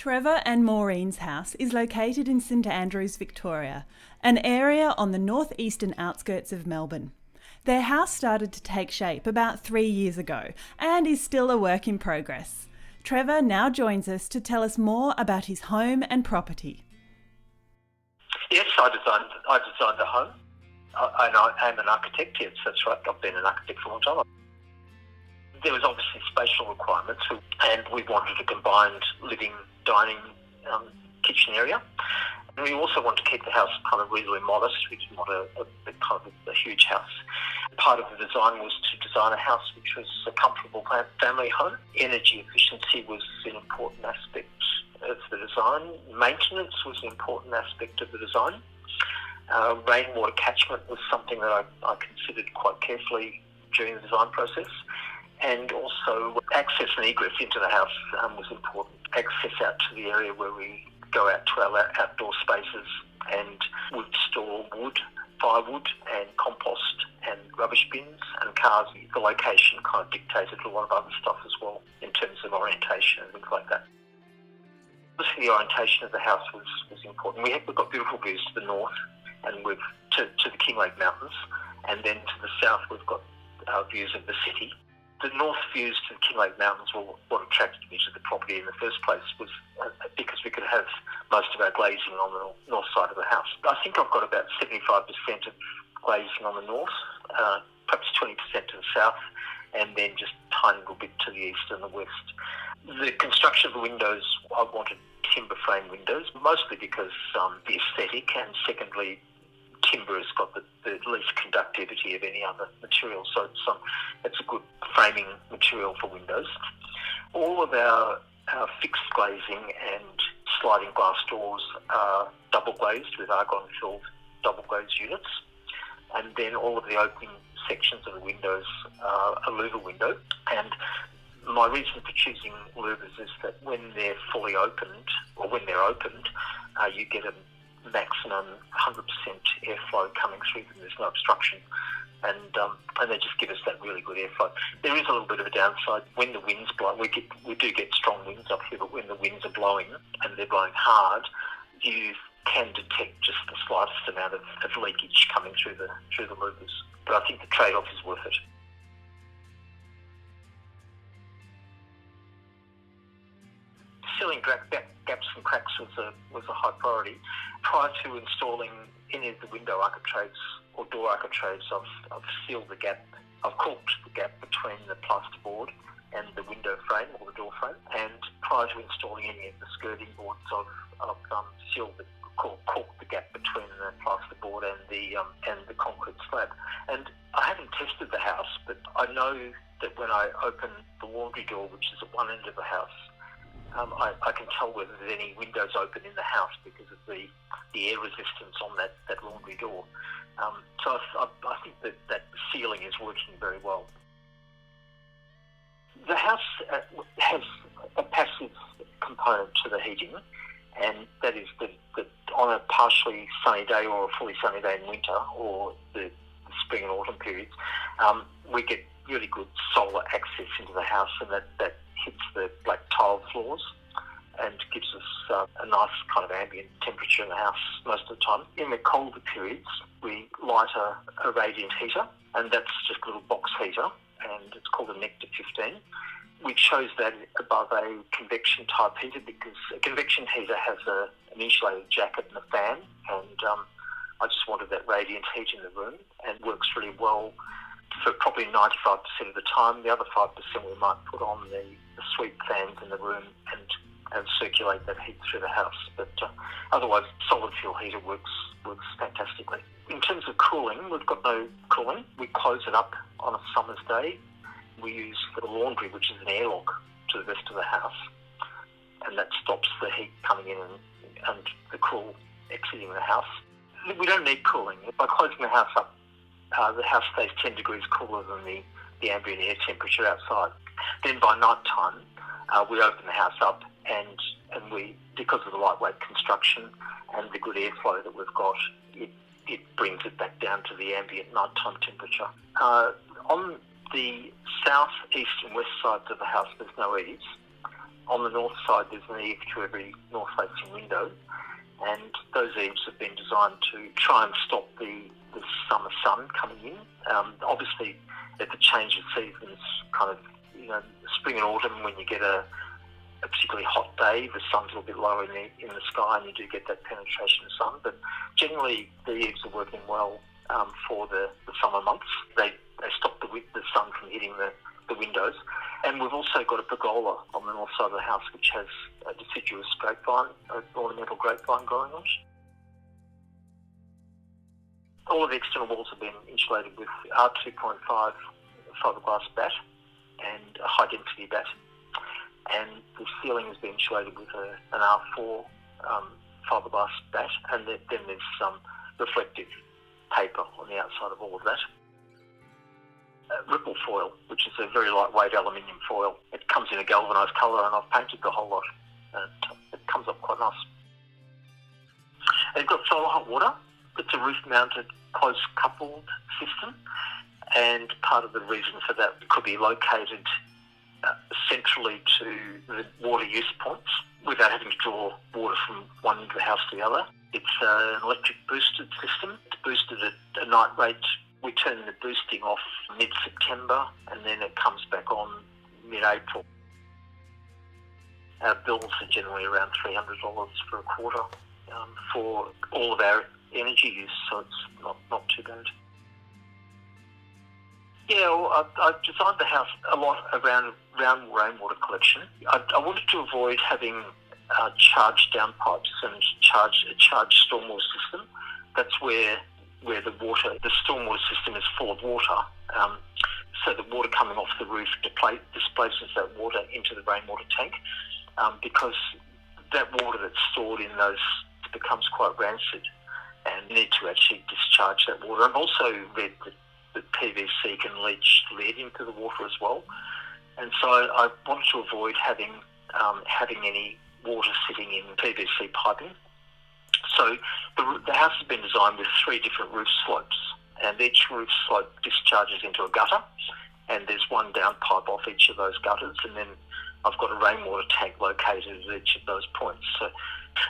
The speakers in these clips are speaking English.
Trevor and Maureen's house is located in St Andrews, Victoria, an area on the northeastern outskirts of Melbourne. Their house started to take shape about 3 years ago and is still a work in progress. Trevor now joins us to tell us more about his home and property. Yes, I designed the home. I am an architect, yes, that's right. I've been an architect for a long time. There was obviously spatial requirements, and we wanted a combined living, dining, kitchen area. And we also wanted to keep the house kind of reasonably modest. We didn't want a huge house. Part of the design was to design a house which was a comfortable family home. Energy efficiency was an important aspect of the design. Maintenance was an important aspect of the design. Rainwater catchment was something that I considered quite carefully during the design process. And also access and egress into the house was important. Access out to the area where we go out to our outdoor spaces and would store wood, firewood and compost and rubbish bins and cars. The location kind of dictated a lot of other stuff as well in terms of orientation and things like that. Obviously the orientation of the house was important. We've got beautiful views to the north and to the Kinglake Mountains, and then to the south we've got views of the city. The north views to the Kinglake Mountains were what attracted me to the property in the first place, was because we could have most of our glazing on the north side of the house. I think I've got about 75% of glazing on the north, perhaps 20% to the south, and then just a tiny little bit to the east and the west. The construction of the windows, I wanted timber frame windows, mostly because the aesthetic, and secondly, timber has got the least conductivity of any other material, so it's a good framing material for windows. All of our fixed glazing and sliding glass doors are double glazed with argon-filled double glazed units, and then all of the opening sections of the windows are a louver window. And my reason for choosing louvers is that when they're fully opened, or when they're opened, you get a maximum 100% airflow coming through them. There's no obstruction, and they just give us that really good airflow. There is a little bit of a downside when the winds blow. We do get strong winds up here, but when the winds are blowing and they're blowing hard, you can detect just the slightest amount of leakage coming through the louvers. But I think the trade-off is worth it. Sealing gaps and cracks was a high priority. Prior to installing any of the window architraves or door architraves, I've sealed the gap. I've caulked the gap between the plasterboard and the window frame or the door frame. And prior to installing any of the skirting boards, I've caulked the gap between the plasterboard and the concrete slab. And I haven't tested the house, but I know that when I open the laundry door, which is at one end of the house, I can tell whether there's any windows open in the house because of the air resistance on that laundry door. So I think that sealing is working very well. The house has a passive component to the heating, and that is that on a partially sunny day or a fully sunny day in winter or the spring and autumn periods, we get really good solar access into the house, and that hits the black tile floors and gives us a nice kind of ambient temperature in the house most of the time. In the colder periods, we light a radiant heater, and that's just a little box heater, and it's called a Nectar 15. We chose that above a convection type heater because a convection heater has an insulated jacket and a fan, and I just wanted that radiant heat in the room, and works really well for probably 95% of the time. The other 5% we might put on the sweep fans in the room and circulate that heat through the house. But otherwise, solid fuel heater works fantastically. In terms of cooling, we've got no cooling. We close it up on a summer's day. We use the laundry, which is an airlock to the rest of the house, and that stops the heat coming in and the cool exiting the house. We don't need cooling. By closing the house up, the house stays 10 degrees cooler than the ambient air temperature outside. Then by night time, we open the house up, and we, because of the lightweight construction and the good airflow that we've got, it brings it back down to the ambient nighttime temperature. On the south, east and west sides of the house, there's no eaves. On the north side, there's an eave to every north-facing window, and those eaves have been designed to try and stop the summer sun coming in. Obviously, at the change of seasons, kind of, spring and autumn, when you get a particularly hot day, the sun's a little bit lower in the sky, and you do get that penetration of sun. But generally, the eaves are working well for the summer months. They stop the sun from hitting the windows. And we've also got a pergola on the north side of the house, which has a deciduous grapevine, an ornamental grapevine growing on it. All of the external walls have been insulated with R2.5 fiberglass batt and a high-density batt. And the ceiling has been insulated with an R4 fiberglass batt, and then there's some reflective paper on the outside of all of that. Ripple foil, which is a very lightweight aluminium foil. It comes in a galvanised colour, and I've painted the whole lot. It comes up quite nice. It's got solar hot water. It's a roof-mounted close-coupled system, and part of the reason for that could be located centrally to the water use points without having to draw water from one end of the house to the other. It's an electric boosted system. It's boosted at a night rate. We turn the boosting off mid-September, and then it comes back on mid-April. Our bills are generally around $300 for a quarter for all of our energy use, so it's not too bad. Yeah, well, I've designed the house a lot around rainwater collection. I wanted to avoid having charged downpipes and a charged stormwater system. That's where the stormwater system is full of water, so the water coming off the roof displaces that water into the rainwater tank, because that water that's stored in those becomes quite rancid, and you need to actually discharge that water. I've also read that PVC can leach lead into the water as well, and so I wanted to avoid having any water sitting in PVC piping. So the house has been designed with 3 different roof slopes, and each roof slope discharges into a gutter, and there's one downpipe off each of those gutters, and then I've got a rainwater tank located at each of those points. So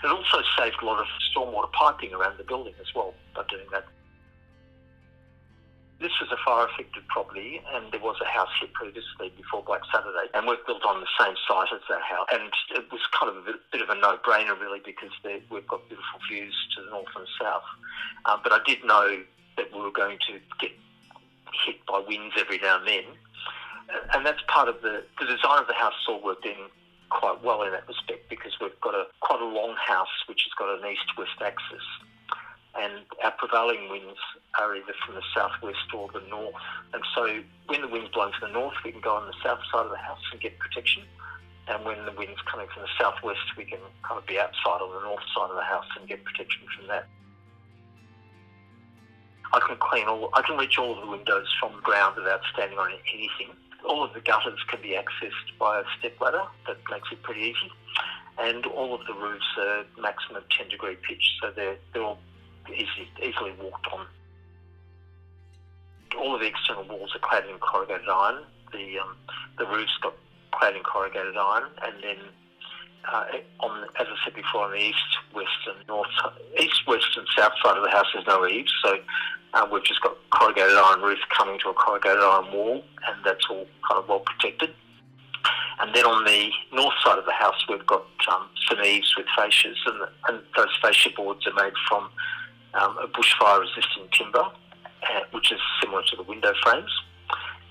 it also saved a lot of stormwater piping around the building as well by doing that. This was a fire-affected property, and there was a house here previously before Black Saturday, and we've built on the same site as that house. And it was kind of a bit of a no-brainer, really, because we've got beautiful views to the north and south. But I did know that we were going to get hit by winds every now and then. And that's part of the design of the house. All worked in quite well in that respect, because we've got quite a long house which has got an east-west axis. And our prevailing winds are either from the southwest or the north. And so when the wind's blowing from the north, we can go on the south side of the house and get protection. And when the wind's coming from the southwest, we can kind of be outside on the north side of the house and get protection from that. I can reach all of the windows from the ground without standing on anything. All of the gutters can be accessed by a step ladder. That makes it pretty easy. And all of the roofs are maximum 10-degree pitch, so they're all easily walked on. All of the external walls are clad in corrugated iron. The roof's got clad in corrugated iron, and then as I said before, on the east, west, and south side of the house, there's no eaves, so we've just got corrugated iron roof coming to a corrugated iron wall, and that's all kind of well protected. And then on the north side of the house, we've got some eaves with fascias, and those fascia boards are made from a bushfire-resistant timber, which is similar to the window frames.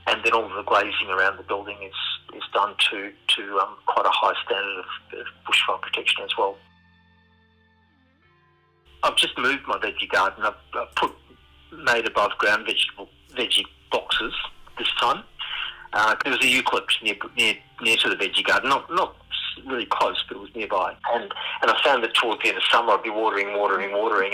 And then all of the glazing around the building is done to quite a high standard of bushfire protection as well. I've just moved my veggie garden. I've made above ground veggie boxes this time. There was a eucalypt near to the veggie garden, not really close, but it was nearby. And I found that towards the end of summer I'd be watering,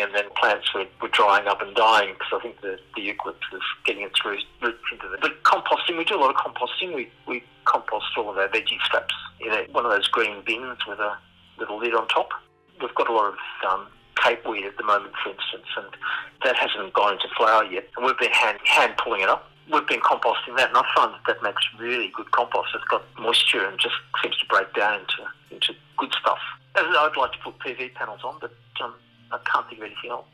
and then plants were drying up and dying, because I think the eucalypt was getting its roots into them. But composting, we do a lot of composting. We compost all of our veggie scraps in one of those green bins with a little lid on top. We've got a lot of capeweed at the moment, for instance, and that hasn't gone into flower yet. And we've been hand pulling it up we've been composting that, and I find that makes really good compost. It's got moisture and just seems to break down into good stuff. I'd like to put PV panels on, but I can't think of anything else.